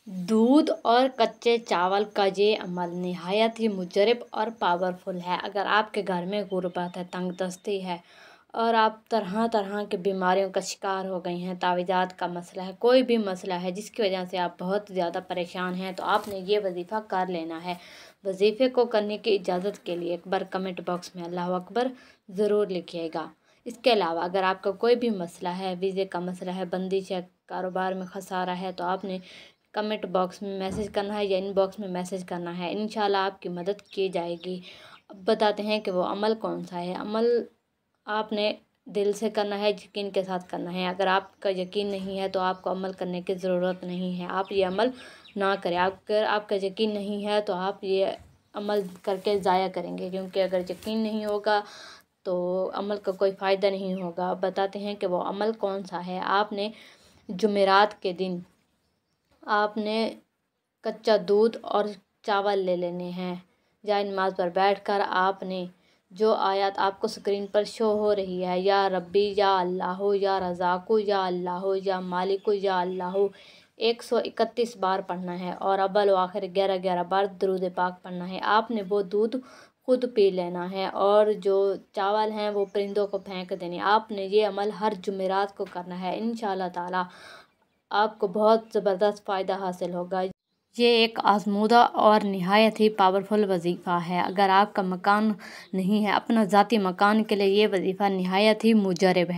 दूध और कच्चे चावल का ये अमल निहायत ही मुजरब और पावरफुल है। अगर आपके घर में गुर्बत है, तंगदस्ती है और आप तरह तरह की बीमारियों का शिकार हो गई हैं, तावीज़ात का मसला है, कोई भी मसला है जिसकी वजह से आप बहुत ज़्यादा परेशान हैं, तो आपने ये वजीफ़ा कर लेना है। वजीफ़े को करने की इजाज़त के लिए एक बार कमेंट बॉक्स में अल्लाह अकबर ज़रूर लिखिएगा। इसके अलावा अगर आपका कोई भी मसला है, वीज़े का मसला है, बंदिश है, कारोबार में खसारा है, तो आपने कमेंट बॉक्स में मैसेज करना है या इनबॉक्स में मैसेज करना है। इंशाल्लाह आपकी मदद की जाएगी। अब बताते हैं कि वो अमल कौन सा है। अमल आपने दिल से करना है, यकीन के साथ करना है। अगर आपका यकीन नहीं है तो आपको अमल करने की ज़रूरत नहीं है, आप ये अमल ना करें। अगर आपका यकीन नहीं है तो आप ये अमल करके ज़ाया करेंगे, क्योंकि अगर यकीन नहीं होगा तो अमल का कोई फ़ायदा नहीं होगा। बताते हैं कि वो अमल कौन सा है। आपने जुमेरात के दिन आपने कच्चा दूध और चावल ले लेने हैं। जाए नमाज पर बैठकर आपने जो आयत आपको स्क्रीन पर शो हो रही है, या रब्बी या अल्लाह या रज़ाकु या अल्लाह या मालिकु या अल्लाह, 131 बार पढ़ना है और अव्वल व आखिर 11-11 बार दुरूद पाक पढ़ना है। आपने वो दूध खुद पी लेना है और जो चावल हैं वो परिंदों को फेंक देने। आपने ये अमल हर जुमेरात को करना है। इंशाअल्लाह ताला आपको बहुत ज़बरदस्त फ़ायदा हासिल होगा। ये एक आज़मूदा और निहायत ही पावरफुल वजीफ़ा है। अगर आपका मकान नहीं है, अपना ज़ाती मकान के लिए ये वजीफ़ा निहायत ही मुजरब है।